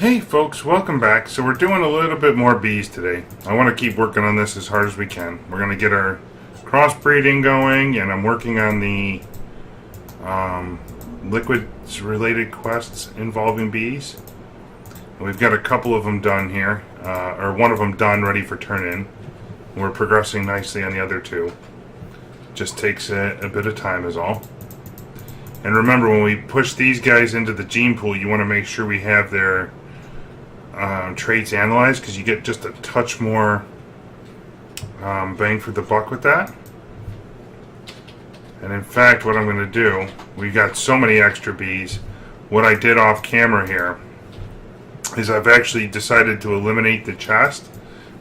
Hey folks, welcome back. So we're doing a little bit more bees today. I want to keep working on this as hard as we can. We're going to get our crossbreeding going, and I'm working on the liquids related quests involving bees. And we've got a couple of them done here, or one of them done, ready for turn-in. We're progressing nicely on the other two. Just takes a bit of time is all. And remember, when we push these guys into the gene pool, you want to make sure we have their traits analyzed, because you get just a touch more bang for the buck with that. And in fact, what I'm going to do, we've got so many extra bees. What I did off camera here is I've actually decided to eliminate the chest,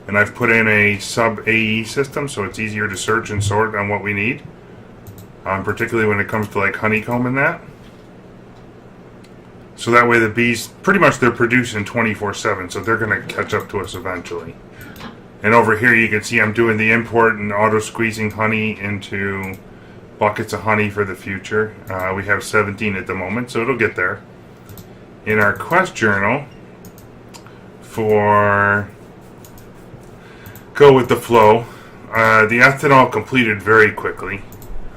and I've put in a sub AE system, so it's easier to search and sort on what we need, particularly when it comes to like honeycomb and that. So that way the bees, pretty much they're producing 24/7, so they're going to catch up to us eventually. And over here you can see I'm doing the import and auto squeezing honey into buckets of honey for the future. We have 17 at the moment, so it'll get there. In our quest journal for Go With The Flow, the ethanol completed very quickly,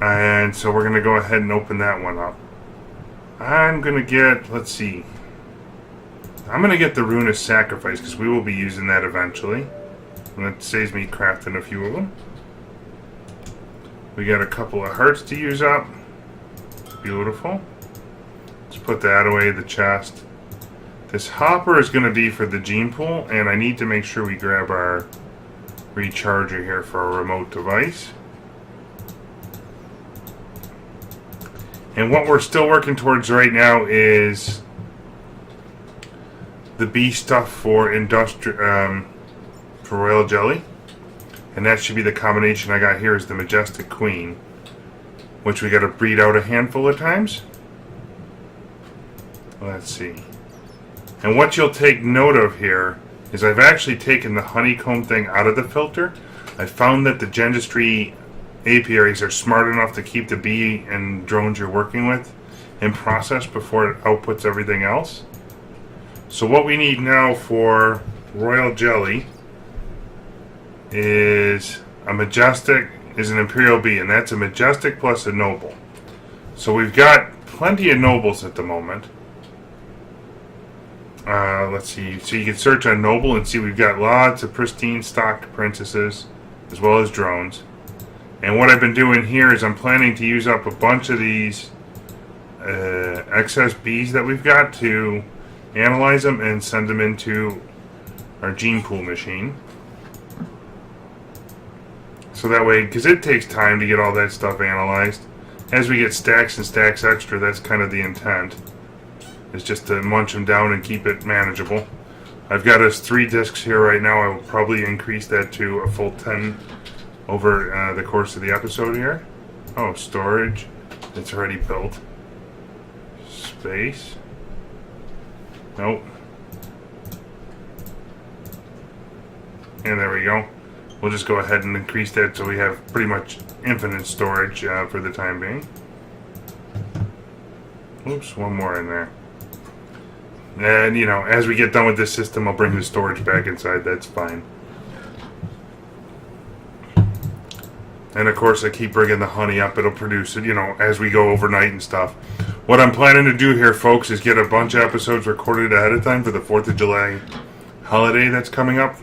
and so we're going to go ahead and open that one up. I'm going to get, let's see, I'm going to get the Ruinous Sacrifice, because we will be using that eventually. And that saves me crafting a few of them. We got a couple of hearts to use up. Beautiful. Let's put that away, the chest. This hopper is going to be for the gene pool, and I need to make sure we grab our recharger here for a remote device. And what we're still working towards right now is the bee stuff for for royal jelly, and that should be the combination I got here is the Majestic Queen, which we got to breed out a handful of times. Let's see. And what you'll take note of here is I've actually taken the honeycomb thing out of the filter. I found that the Gendustry apiaries are smart enough to keep the bee and drones you're working with in process before it outputs everything else. So what we need now for royal jelly is a majestic, is an imperial bee, and that's a majestic plus a noble. So we've got plenty of nobles at the moment. Let's see, so you can search on noble and see we've got lots of pristine stock princesses as well as drones. And what I've been doing here is I'm planning to use up a bunch of these excess bees that we've got to analyze them and send them into our gene pool machine. So that way, because it takes time to get all that stuff analyzed. As we get stacks and stacks extra, that's kind of the intent. Is just to munch them down and keep it manageable. I've got us 3 discs here right now. I will probably increase that to a full 10 over the course of the episode here. Oh, storage. It's already built. Space. Nope. And there we go. We'll just go ahead and increase that so we have pretty much infinite storage for the time being. Oops, one more in there. And, you know, as we get done with this system, I'll bring the storage back inside. That's fine. And of course I keep bringing the honey up. It'll produce it, you know, as we go overnight and stuff. What I'm planning to do here, folks, is get a bunch of episodes recorded ahead of time for the 4th of July holiday that's coming up.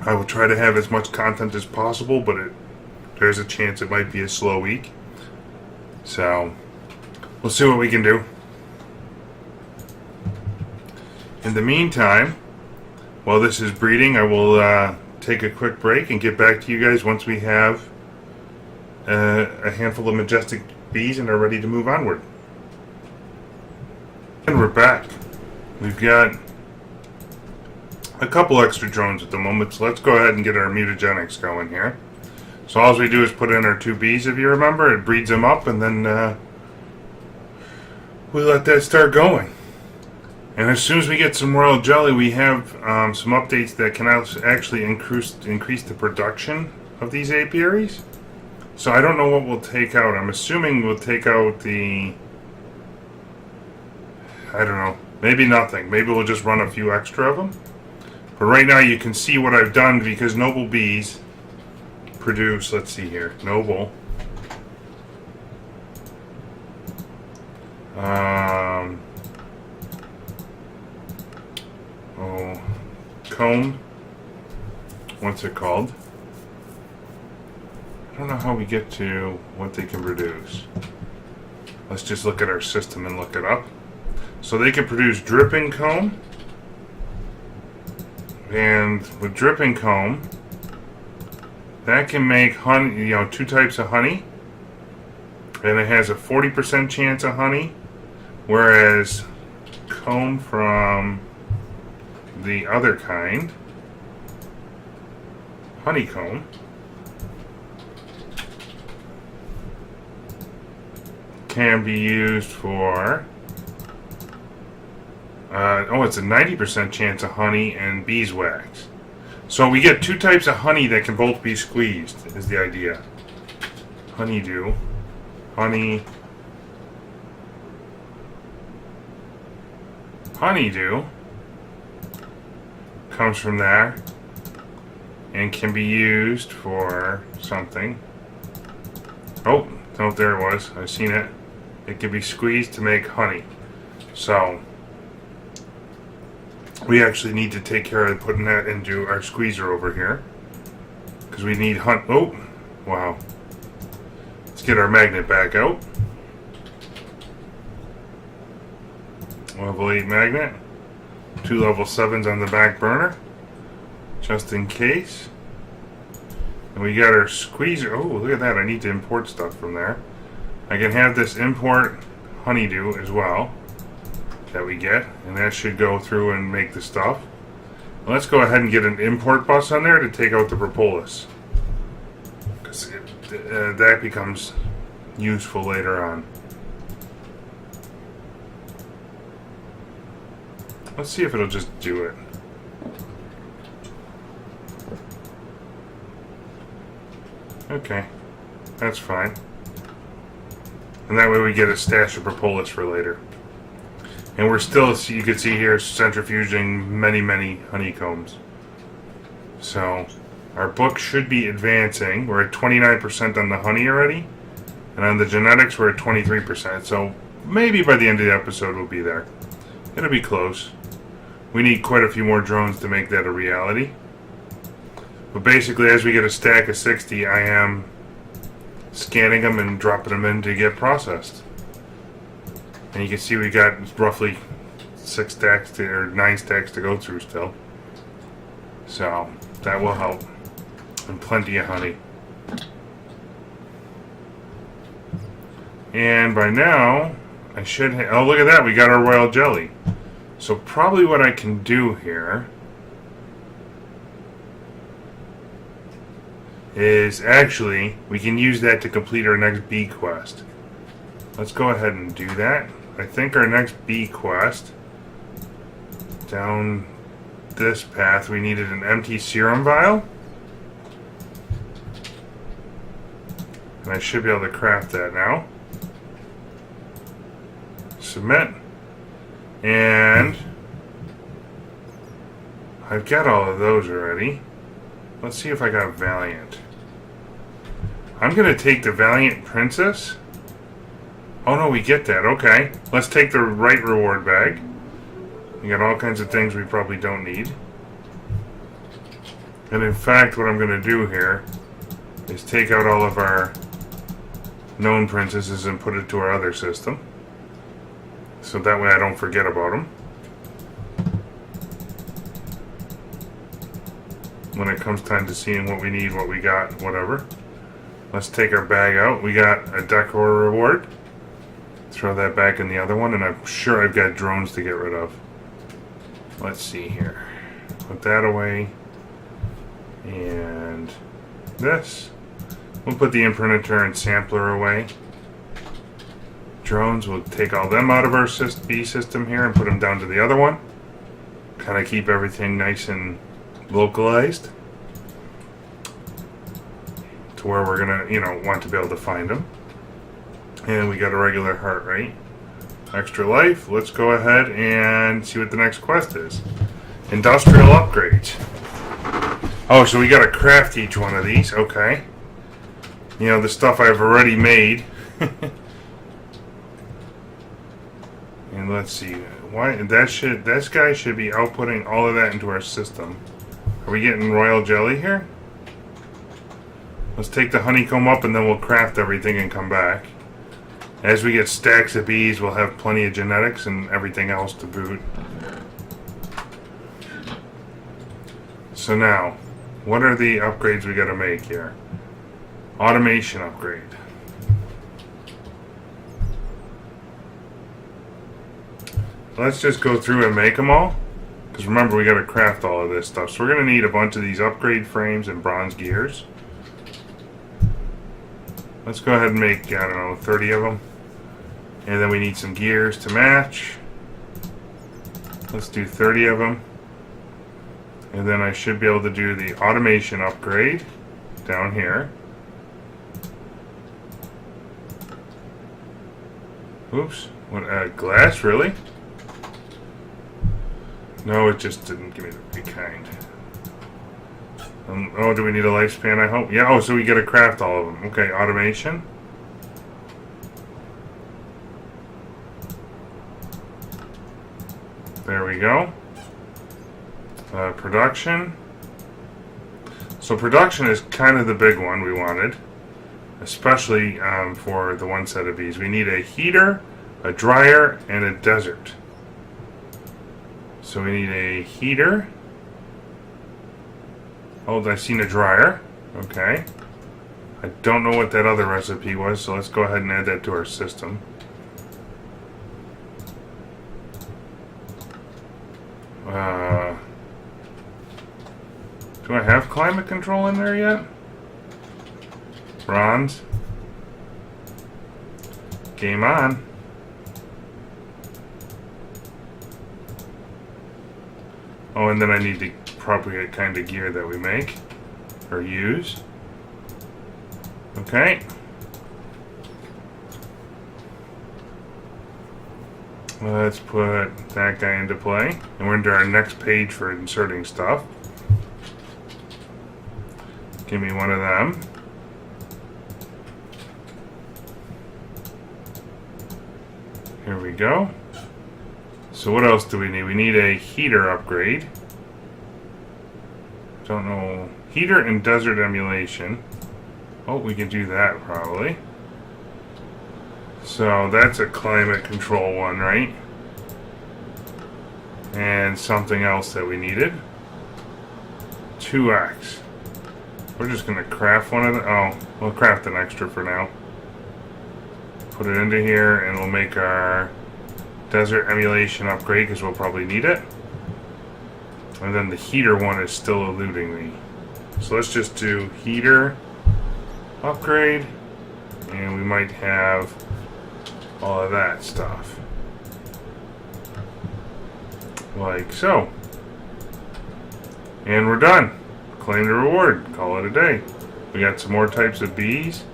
I will try to have as much content as possible, but there's a chance it might be a slow week. So, we'll see what we can do. In the meantime, while this is breeding, I will take a quick break and get back to you guys once we have a handful of majestic bees and are ready to move onward. And we're back. We've got a couple extra drones at the moment, so let's go ahead and get our mutagenics going here. So all we do is put in our 2 bees, if you remember. It breeds them up, and then we let that start going. And as soon as we get some royal jelly, we have some updates that can actually increase the production of these apiaries. So I don't know what we'll take out. I'm assuming we'll take out the, I don't know, Maybe nothing. Maybe we'll just run a few extra of them. But right now you can see what I've done because Noble Bees produce, let's see here, Noble. Comb. What's it called? I don't know how we get to what they can produce. Let's just look at our system and look it up. So they can produce dripping comb. And with dripping comb, that can make honey, 2 types of honey. And it has a 40% chance of honey. Whereas comb from the other kind, honeycomb, can be used for it's a 90% chance of honey and beeswax. So we get 2 types of honey that can both be squeezed, is the idea. Honeydew. Honeydew comes from there and can be used for something. Oh, no, there it was. I've seen it. It can be squeezed to make honey. So we actually need to take care of putting that into our squeezer over here because we need oh, wow. Let's get our magnet back out. Level 8 magnet. 2 level 7s on the back burner, just in case. And we got our squeezer. Oh, look at that. I need to import stuff from there. I can have this import honeydew as well that we get, and that should go through and make the stuff. Let's go ahead and get an import bus on there to take out the propolis, because that becomes useful later on. Let's see if it'll just do it. Okay, that's fine. And that way we get a stash of propolis for later. And we're still, you can see here, centrifuging many honeycombs. So our book should be advancing. We're at 29% on the honey already. And on the genetics, we're at 23%. So maybe by the end of the episode, we'll be there. It'll be close. We need quite a few more drones to make that a reality. But basically, as we get a stack of 60, I am scanning them and dropping them in to get processed. And you can see we got roughly 9 stacks to go through still. So that will help. And plenty of honey. And by now, I should oh, look at that. We got our royal jelly. So probably what I can do here is actually, we can use that to complete our next bee quest. Let's go ahead and do that. I think our next bee quest, down this path, we needed an empty serum vial. And I should be able to craft that now. Submit. And I've got all of those already. Let's see if I got Valiant. I'm going to take the Valiant Princess. Oh no, we get that. Okay. Let's take the right reward bag. We got all kinds of things we probably don't need. And in fact, what I'm going to do here is take out all of our known princesses and put it to our other system. So that way I don't forget about them when it comes time to seeing what we need, what we got, whatever. Let's take our bag out. We got a decor reward. Throw that back in the other one, and I'm sure I've got drones to get rid of. Let's see here. Put that away. And this. We'll put the imprinter and sampler away. Drones, we'll take all them out of our bee system here and put them down to the other one. Kind of keep everything nice and localized to where we're gonna, want to be able to find them. And we got a regular heart rate. extra life. Let's go ahead and see what the next quest is. Industrial upgrades. Oh, so we gotta craft each one of these. Okay. You know, the stuff I've already made. And let's see. Why this guy should be outputting all of that into our system. Are we getting royal jelly here? Let's take the honeycomb up and then we'll craft everything and come back. As we get stacks of bees, we'll have plenty of genetics and everything else to boot. So now, what are the upgrades we gotta make here? Automation upgrade. Let's just go through and make them all. Because remember, we gotta craft all of this stuff. So we're gonna need a bunch of these upgrade frames and bronze gears. Let's go ahead and make, I don't know, 30 of them. And then we need some gears to match. Let's do 30 of them. And then I should be able to do the automation upgrade down here. Oops. What, glass, really? No, it just didn't give me the right kind. Oh, do we need a lifespan, I hope? Yeah, oh, so we gotta craft all of them. Okay, automation. There we go. Production. So production is kind of the big one we wanted. Especially for the one set of bees. We need a heater, a dryer, and a desert. So we need a heater. Oh, I've seen a dryer. Okay. I don't know what that other recipe was, so let's go ahead and add that to our system. Do I have climate control in there yet? Bronze. Game on. Oh, and then I need the appropriate kind of gear that we make or use. Okay. Let's put that guy into play. And we're into our next page for inserting stuff. Give me one of them. Here we go. So what else do we need? We need a heater upgrade. Don't know. Heater and desert emulation. Oh, we can do that probably. So that's a climate control one, right? And something else that we needed. 2x. We're just going to craft one of them. Oh, we'll craft an extra for now. Put it into here and we'll make our desert emulation upgrade because we'll probably need it. And then the heater one is still eluding me. So let's just do heater upgrade and we might have all of that stuff. Like so. And we're done. Claim the reward. Call it a day. We got some more types of bees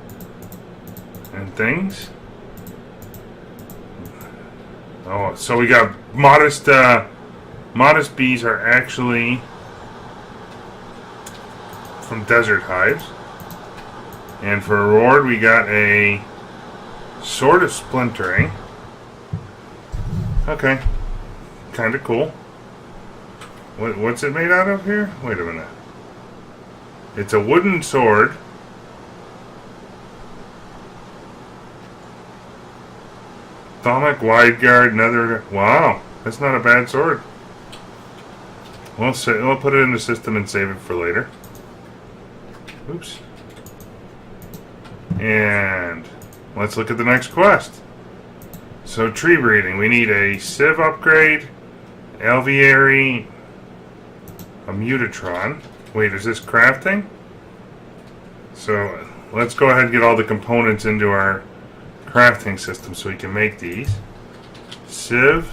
and things. Oh, so we got modest bees are actually from desert hives. And for a reward we got a sword of splintering. Okay. Kinda cool. What's it made out of here? Wait a minute. It's a wooden sword. Thaumic, wide guard, nether. Wow, that's not a bad sword. We'll put it in the system and save it for later. Oops. And let's look at the next quest. So tree breeding. We need a sieve upgrade, alveary, a mutatron. Wait, is this crafting? So let's go ahead and get all the components into our crafting system so we can make these. Sieve,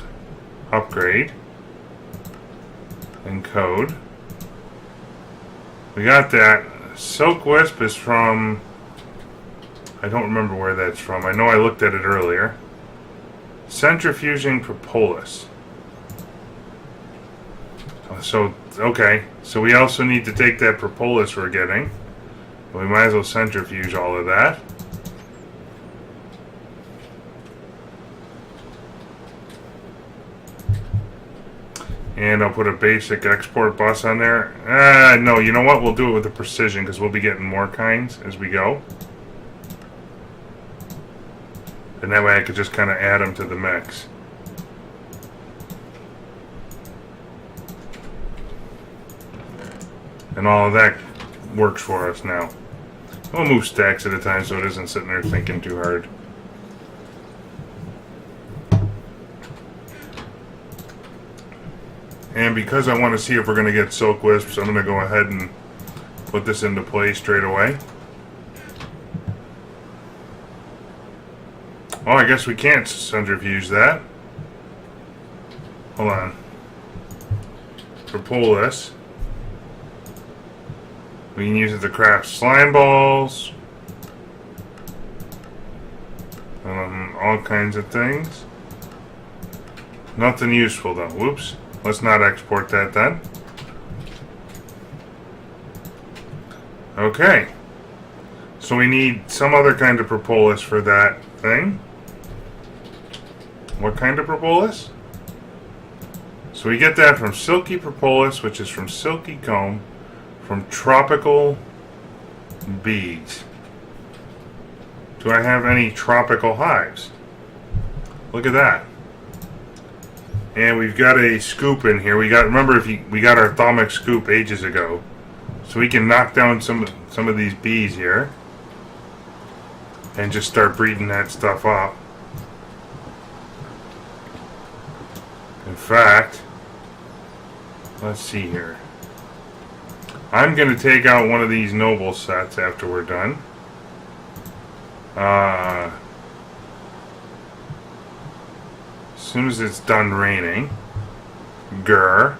upgrade, and code. We got that. Silk Wisp is from, I don't remember where that's from. I know I looked at it earlier. Centrifuging propolis. So, okay. So we also need to take that propolis we're getting. We might as well centrifuge all of that. And I'll put a basic export bus on there. No, you know what? We'll do it with the precision because we'll be getting more kinds as we go. And that way I could just kind of add them to the mix. And all of that works for us now. We'll move stacks at a time so it isn't sitting there thinking too hard. And because I want to see if we're going to get silk wisps, I'm going to go ahead and put this into play straight away. Oh, I guess we can't centrifuge that. Hold on. Propolis. We can use it to craft slime balls. All kinds of things. Nothing useful though. Whoops. Let's not export that then. Okay. So we need some other kind of propolis for that thing. What kind of propolis? So we get that from silky propolis, which is from silky comb, from tropical bees. Do I have any tropical hives? Look at that. And we've got a scoop in here. Remember we got our thalmic scoop ages ago. So we can knock down some of these bees here and just start breeding that stuff up. In fact, let's see here. I'm going to take out one of these noble sets after we're done. As soon as it's done raining. Grr.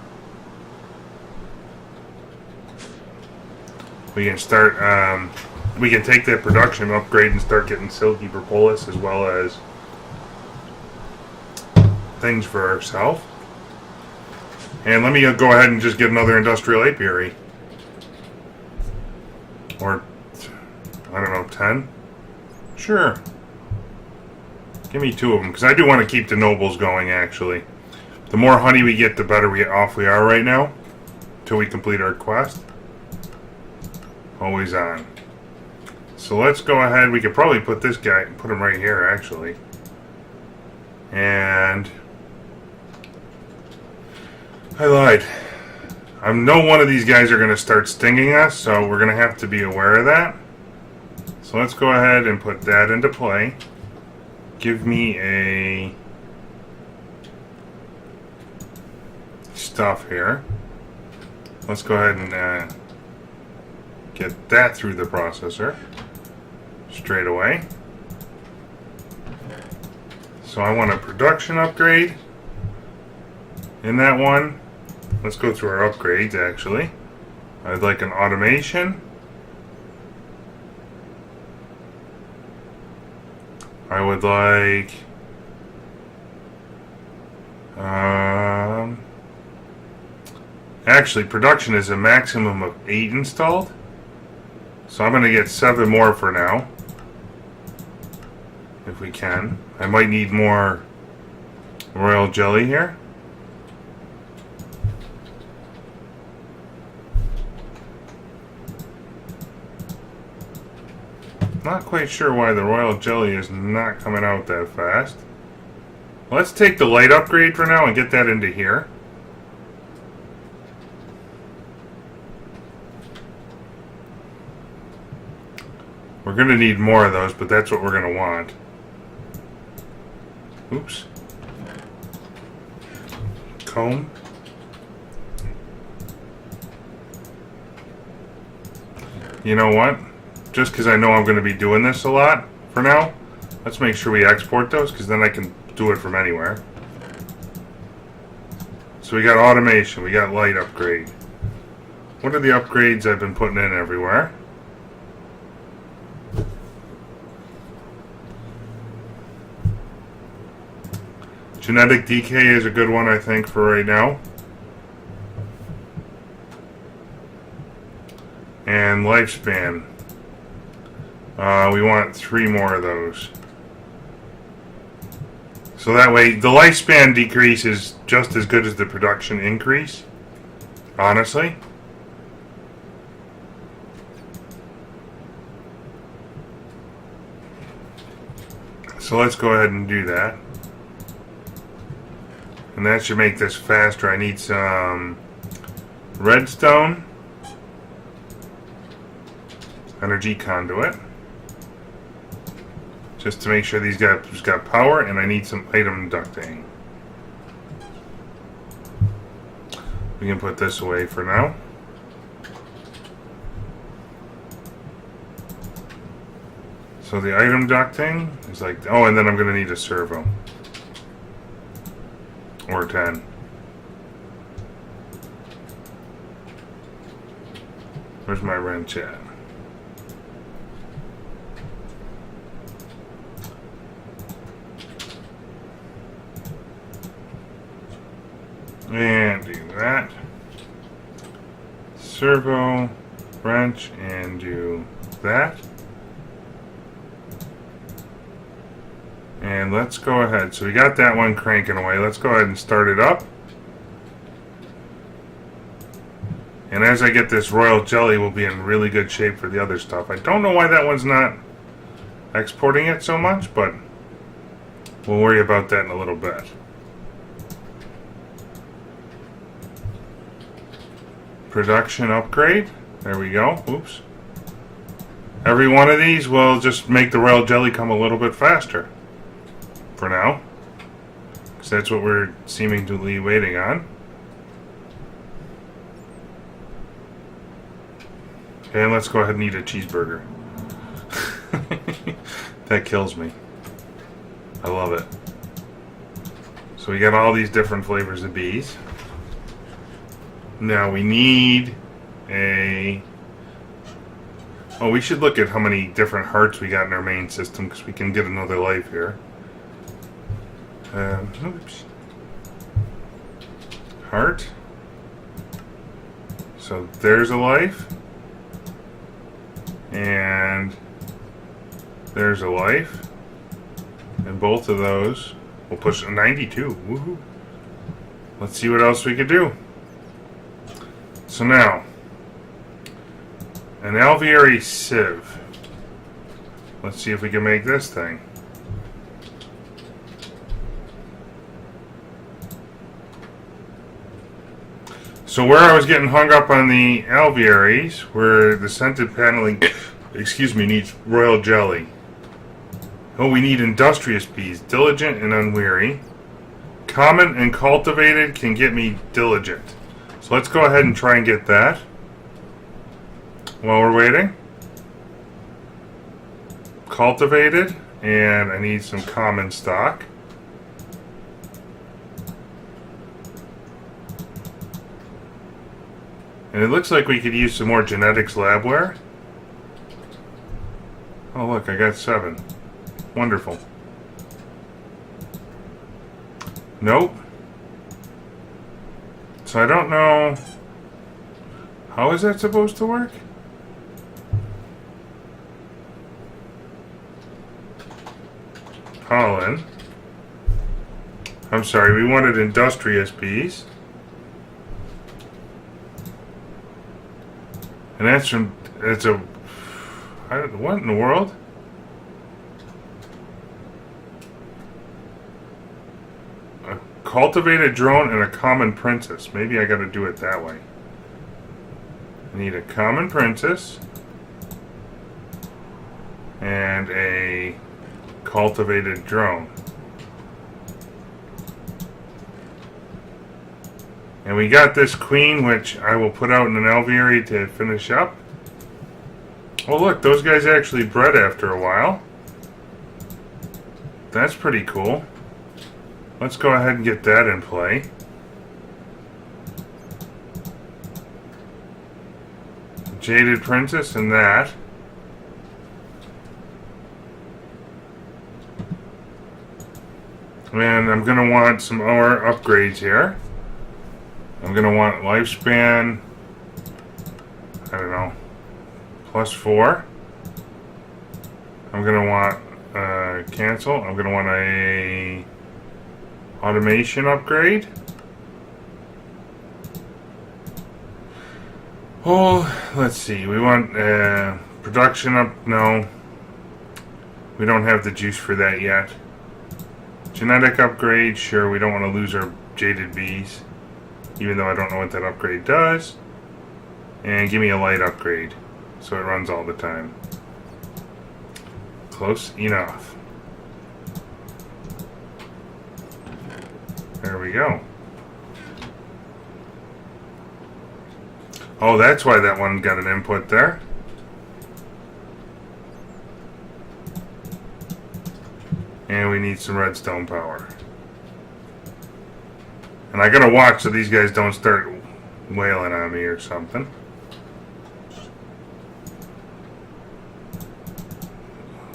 We can start, we can take that production upgrade and start getting silky propolis as well as things for ourselves. And let me go ahead and just get another industrial apiary. Or, I don't know, 10? Sure. Give me 2 of them, because I do want to keep the nobles going, actually. The more honey we get, the better off we are right now. Until we complete our quest. Always on. So let's go ahead. We could probably put this guy, put him right here, actually. And I lied. I know one of these guys are going to start stinging us, so we're going to have to be aware of that. So let's go ahead and put that into play. Give me a stuff here. Let's go ahead and get that through the processor straight away. So I want a production upgrade in that one. Let's go through our upgrades actually. I'd like an automation. I would like actually production is a maximum of 8 installed. So I'm going to get 7 more for now. If we can. I might need more royal jelly here. Not quite sure why the royal jelly is not coming out that fast. Let's take the light upgrade for now and get that into here. We're going to need more of those, but that's what we're going to want. Oops. Comb. You know what? Just because I know I'm going to be doing this a lot for now, let's make sure we export those, because then I can do it from anywhere. So we got automation, we got light upgrade. What are the upgrades I've been putting in everywhere? Genetic decay is a good one, I think, for right now. And lifespan. We want 3 more of those. So that way, the lifespan decrease is just as good as the production increase, honestly. So let's go ahead and do that. And that should make this faster. I need some redstone, energy conduit, just to make sure these guys got power, and I need some item ducting. We can put this away for now. So the item ducting is like, oh, and then I'm going to need a servo. Or 10. Where's my wrench at? And do that. Servo, wrench, and do that. And let's go ahead. So we got that one cranking away. Let's go ahead and start it up. And as I get this royal jelly, we'll be in really good shape for the other stuff. I don't know why that one's not exporting it so much, but we'll worry about that in a little bit. Production upgrade. There we go. Oops. Every one of these will just make the royal jelly come a little bit faster. For now. Because that's what we're seemingly waiting on. Okay, and let's go ahead and eat a cheeseburger. That kills me. I love it. So we got all these different flavors of bees. Now we need a... Oh, we should look at how many different hearts we got in our main system, because we can get another life here. Oops. Heart. So there's a life. And there's a life. And both of those will push a 92. Woohoo. Let's see what else we could do. So now, an alveary sieve. Let's see if we can make this thing. So where I was getting hung up on the alvearies, where the scented paneling, needs royal jelly. Oh, we need industrious bees, diligent and unweary. Common and cultivated can get me diligent. So let's go ahead and try and get that while we're waiting. Cultivated, and I need some common stock. And it looks like we could use some more genetics labware. Oh look, I got 7. Wonderful. Nope. So I don't know. How is that supposed to work? Pollen. I'm sorry, we wanted industrious bees. And that's from, it's a, what in the world? A cultivated drone and a common princess. Maybe I gotta do it that way. I need a common princess and a cultivated drone. And we got this queen, which I will put out in an alveary to finish up. Oh look, those guys actually bred after a while. That's pretty cool. Let's go ahead and get that in play. Jaded Princess and that. And I'm going to want some more upgrades here. I'm going to want lifespan, I don't know, +4. I'm going to want cancel. I'm going to want a automation upgrade. Oh, let's see. We want production up. No, we don't have the juice for that yet. Genetic upgrade. Sure, we don't want to lose our jaded bees, even though I don't know what that upgrade does. And give me a light upgrade, so it runs all the time. Close enough. There we go. Oh, that's why that one got an input there. And we need some redstone power. And I gotta watch so these guys don't start wailing on me or something.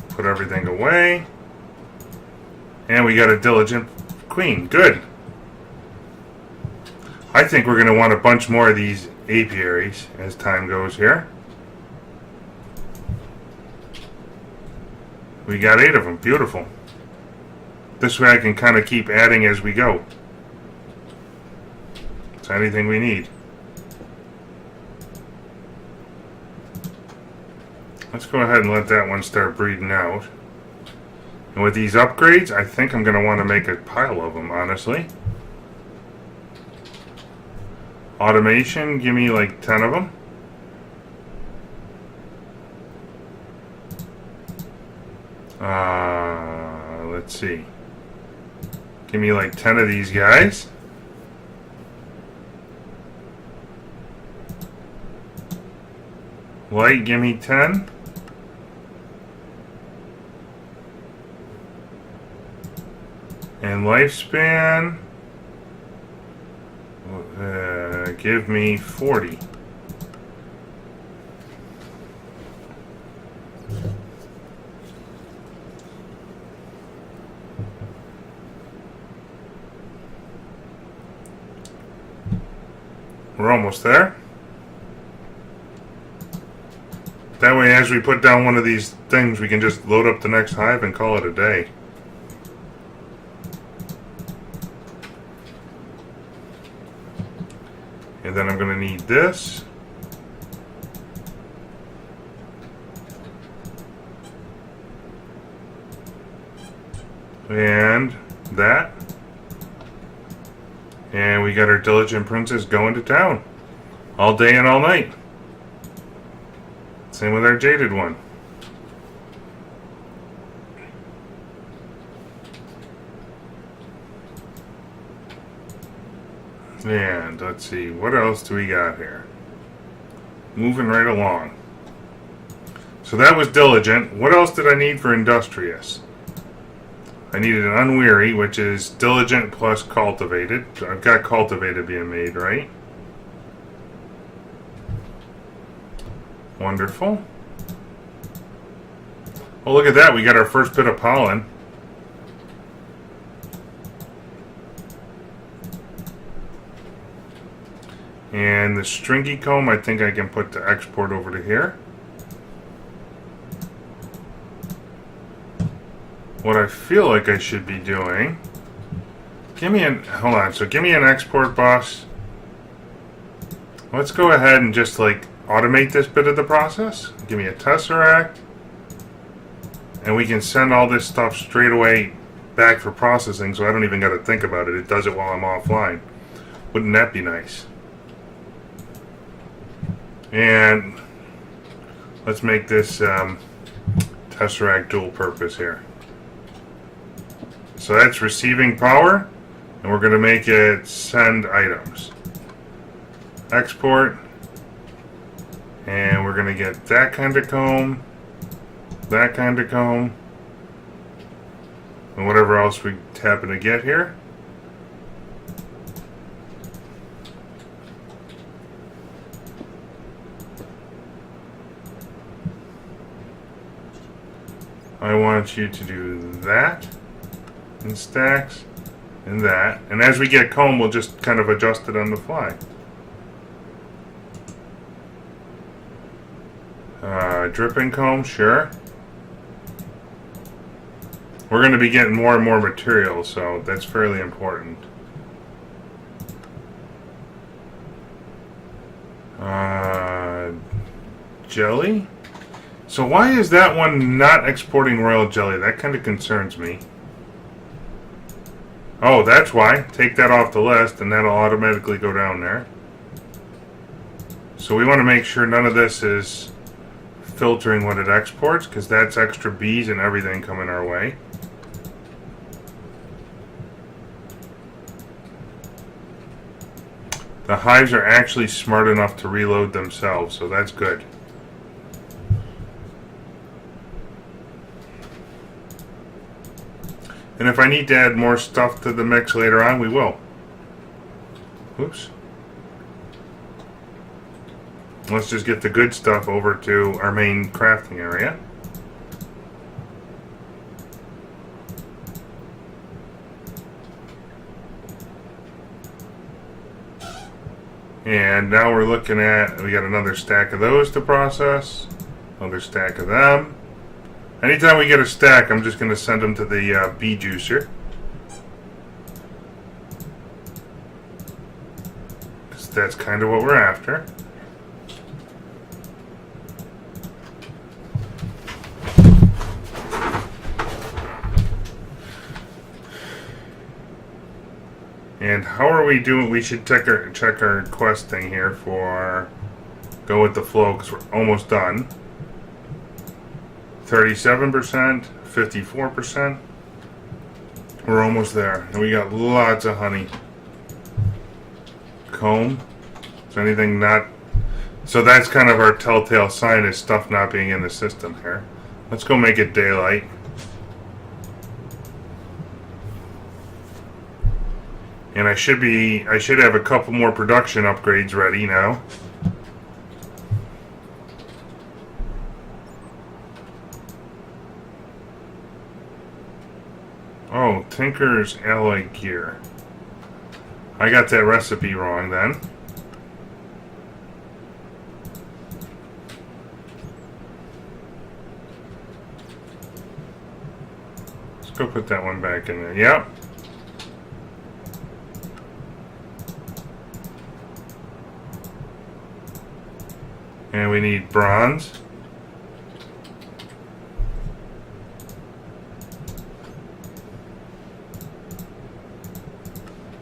Put everything away. And we got a diligent queen. Good. I think we're gonna want a bunch more of these apiaries as time goes here. We got 8 of them. Beautiful. This way I can kind of keep adding as we go. It's anything we need. Let's go ahead and let that one start breeding out. And with these upgrades, I think I'm going to want to make a pile of them, honestly. Automation, give me like 10 of them. Let's see. Give me like 10 of these guys. Light, give me 10. And lifespan, give me 40. We're almost there. That way, as we put down one of these things, we can just load up the next hive and call it a day. And then I'm going to need this. And that. And we got our diligent princess going to town. All day and all night. Same with our jaded one. And let's see, what else do we got here? Moving right along. So that was diligent. What else did I need for industrious? I needed an unweary, which is diligent plus cultivated. So I've got cultivated being made, right? Wonderful. Oh, look at that. We got our first bit of pollen. And the stringy comb, I think I can put the export over to here. What I feel like I should be doing, hold on, so give me an export boss. Let's go ahead and just like automate this bit of the process. Give me a tesseract. And we can send all this stuff straight away back for processing, so I don't even got to think about it. It does it while I'm offline. Wouldn't that be nice? And let's make this tesseract dual purpose here. So that's receiving power, and we're going to make it send items. Export, and we're going to get that kind of comb, that kind of comb, and whatever else we happen to get here. I want you to do that in stacks. and that. And as we get comb, we'll just kind of adjust it on the fly. Dripping comb, sure. We're going to be getting more and more material, so that's fairly important. Jelly? So why is that one not exporting royal jelly? That kind of concerns me. Oh, that's why. Take that off the list and that'll automatically go down there. So we want to make sure none of this is filtering what it exports, because that's extra bees and everything coming our way. The hives are actually smart enough to reload themselves, so that's good. And if I need to add more stuff to the mix later on, we will. Oops. Let's just get the good stuff over to our main crafting area. And now we're looking at, we got another stack of those to process. Another stack of them. Anytime we get a stack, I'm just going to send them to the bee juicer. Because that's kind of what we're after. And how are we doing? We should check our quest thing here for go with the flow, because we're almost done. 37%, 54%. We're almost there. And we got lots of honey. Comb. Is anything not... So that's kind of our telltale sign, is stuff not being in the system here. Let's go make it daylight. And I should have a couple more production upgrades ready now. Oh, Tinker's Alloy Gear. I got that recipe wrong then. Let's go put that one back in there. Yep. And we need bronze.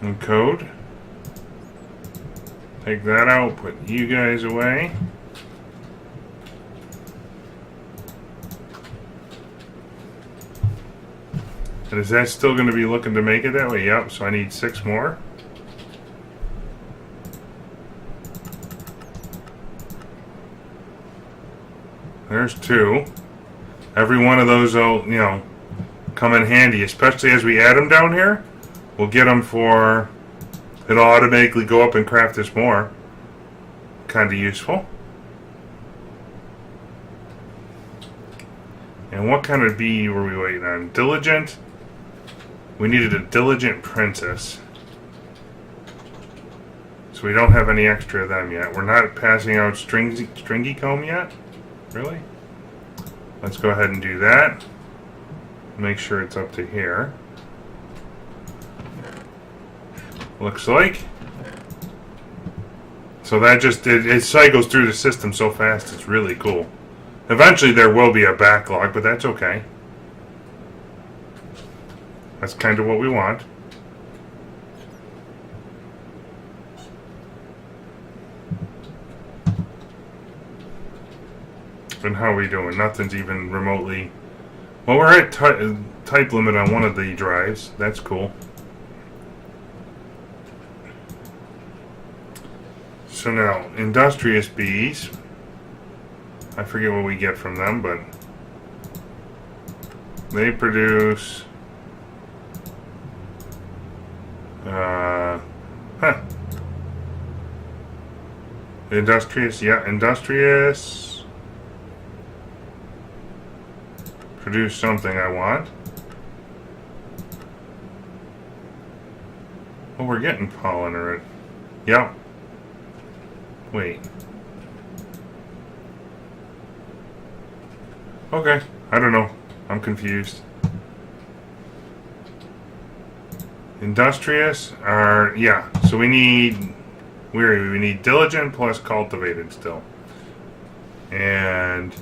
And code. Take that out, put you guys away. And is that still going to be looking to make it that way? Yep, so I need 6 more. There's 2. Every one of those will, come in handy, especially as we add them down here. We'll get them for, it'll automatically go up and craft us more. Kind of useful. And what kind of bee were we waiting on? Diligent? We needed a diligent princess. So we don't have any extra of them yet. We're not passing out stringy comb yet? Really? Let's go ahead and do that. Make sure it's up to here. Looks like. So that just, it cycles through the system so fast, it's really cool. Eventually there will be a backlog, but that's okay. That's kind of what we want. And how are we doing? Nothing's even remotely... Well, we're at type limit on one of the drives. That's cool. So now, industrious bees. I forget what we get from them, but they produce... Industrious, yeah, industrious. Produce something I want. Oh, we're getting pollen already. Yep. Wait. Okay. I don't know. I'm confused. Industrious are, yeah. So we need, we need diligent plus cultivated still. And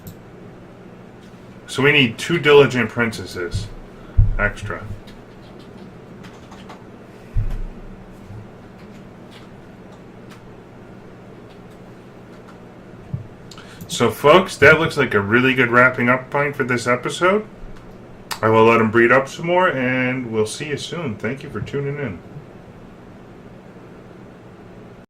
so we need 2 diligent princesses extra. So folks, that looks like a really good wrapping up point for this episode. I will let them breed up some more, and we'll see you soon. Thank you for tuning in.